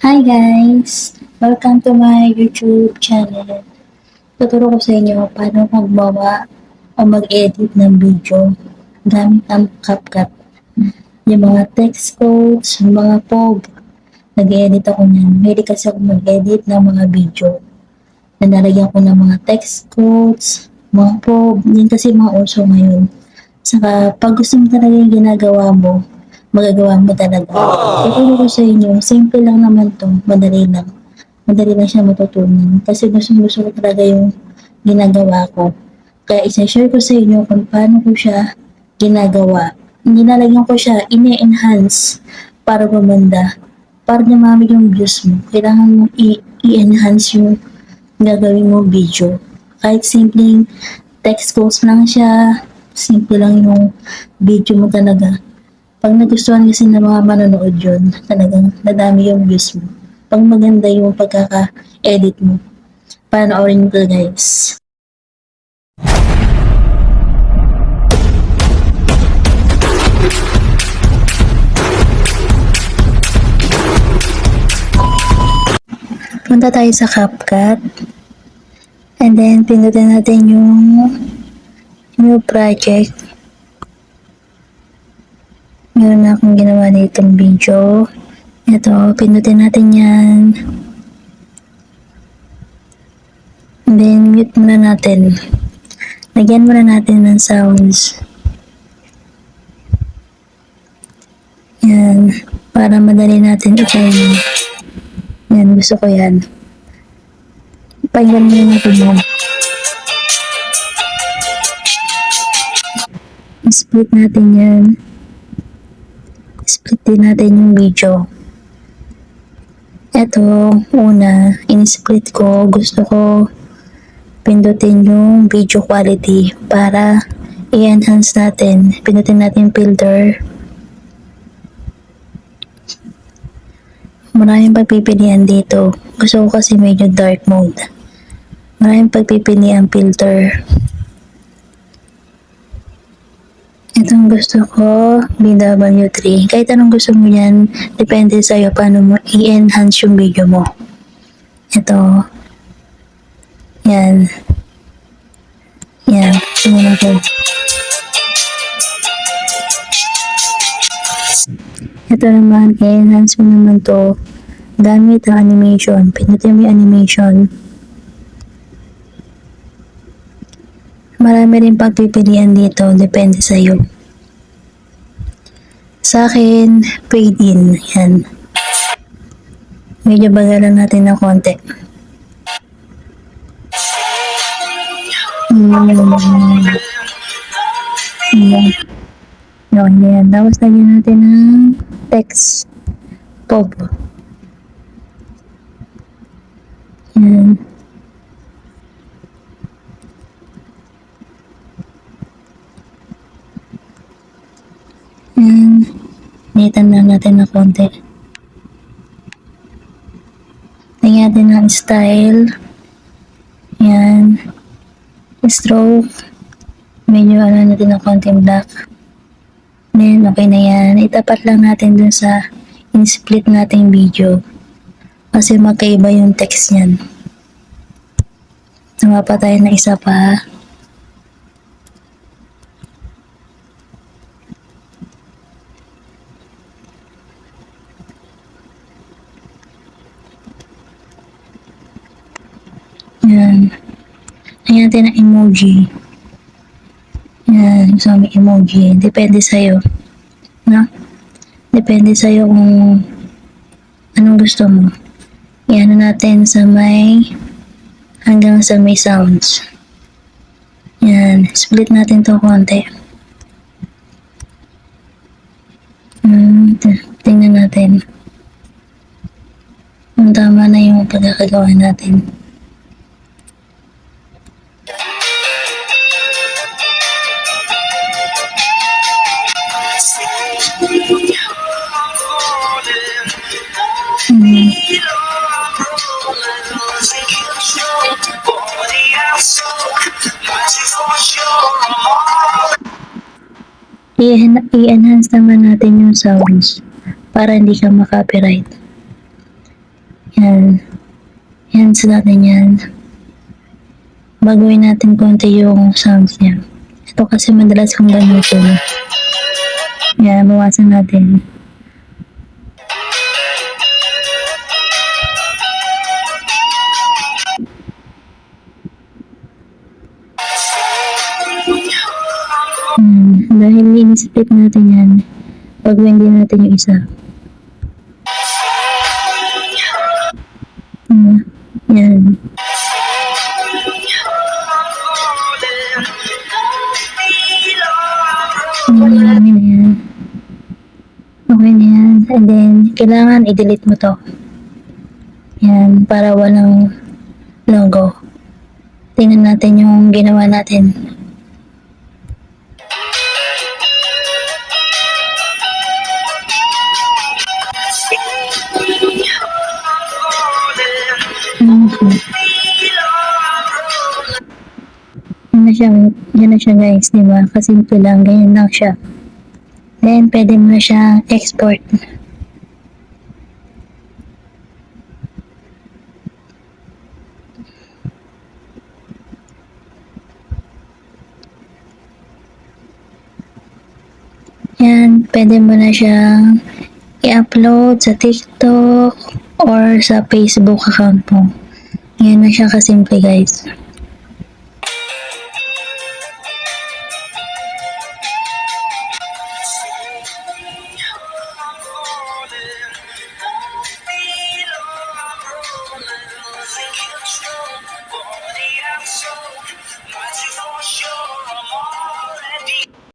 Hi guys! Welcome to my YouTube channel. Tuturo ko sa inyo paano magbawa o mag-edit ng video gamit ang CapCut. Yung mga text codes, yung mga POV, nag-edit ako niyan. Mahilig kasi ako mag-edit ng mga video. Nalagyan ko ng mga text codes, mga POV, yun kasi mga uso ngayon. Saka pag gusto mo talaga yung ginagawa mo, magagawa mo talaga. Tuturo ko sa inyo, simple lang naman to, madali lang. Madali lang siya matutunan. Kasi gusto ko talaga yung ginagawa ko. Kaya isa-share ko sa inyo kung paano ko siya ginagawa. Nilalagyan ko siya, ine-enhance para gumanda. Para dumami yung views mo. Kailangan mo i-enhance yung gagawin mo video. Kahit simpleng text post lang siya, simple lang yung video mo talaga. Pag nagustuhan kasi ng mga manonood yun, talagang nadami yung views mo. Pag maganda yung pagkaka-edit mo. Panoorin ko guys. Punta tayo sa CapCut. And then, pindutin natin yung new project. Meron na akong ginawa ditong video. Ito, pindutin natin yan. And then, mute muna natin. Lagyan muna natin ng sounds. Yan. Para madali natin i-time. Yan, gusto ko yan. Pakinggan muna natin yan. Split natin yan. Split din natin yung video. Ito, una, in-split ko, gusto ko pindutin yung video quality para i-enhance natin. Pindutin natin yung filter. Maraming pagpipilian dito. Gusto ko kasi medyo dark mode. Maraming pagpipilian filter. Itong gusto ko, BW3. Kahit anong gusto mo yan, depende sa'yo paano mo i-enhance yung video mo. Ito. Yan. Yan. Tingnan natin. Ito naman, i-enhance mo naman to gamit ang animation. Pinutin mo yung animation. Marami rin pagpipilian dito, depende sa'yo. Sa akin, fade in. Yan. Medyo bagalan natin ng konti. Yan. Tapos lagyan natin ng text. POV. Yan. Nitan na natin na konti. Lagyan natin ng style. Yan. Stroke. Medyo natin ng konting black. Then, okay na yan. Itapat lang natin dun sa in-split nating video. Kasi magkaiba yung text niyan. Sumapa tayo na isa pa. Yan. Lagyan natin ng emoji. Yan. So, may emoji. Depende sa'yo. No? Depende sa'yo kung anong gusto mo. Yan natin sa may hanggang sa may sounds. Yan. Split natin to konti. Tingnan natin. Kung tama na yung pagkakagawa natin. I-enhance naman natin yung sounds para hindi ka ma-copyright. Yan. Yan sa natin yan. Baguhin natin konti yung sounds niya. Ito kasi madalas kong gamitin. Yan, bawasan natin. Dahil in-split natin yan, baguhin din natin yung isa. Yan. Marami na yan. Okay na yan. And then, kailangan i-delete mo to. Yan, para walang logo. Tingnan natin yung ginawa natin. Yan na siya guys, di ba? Kasimple lang, ganyan lang siya. Then, pwede mo na siyang export. Yan, pwede mo na siyang i-upload sa TikTok or sa Facebook account mo. Yan na siya kasimple guys.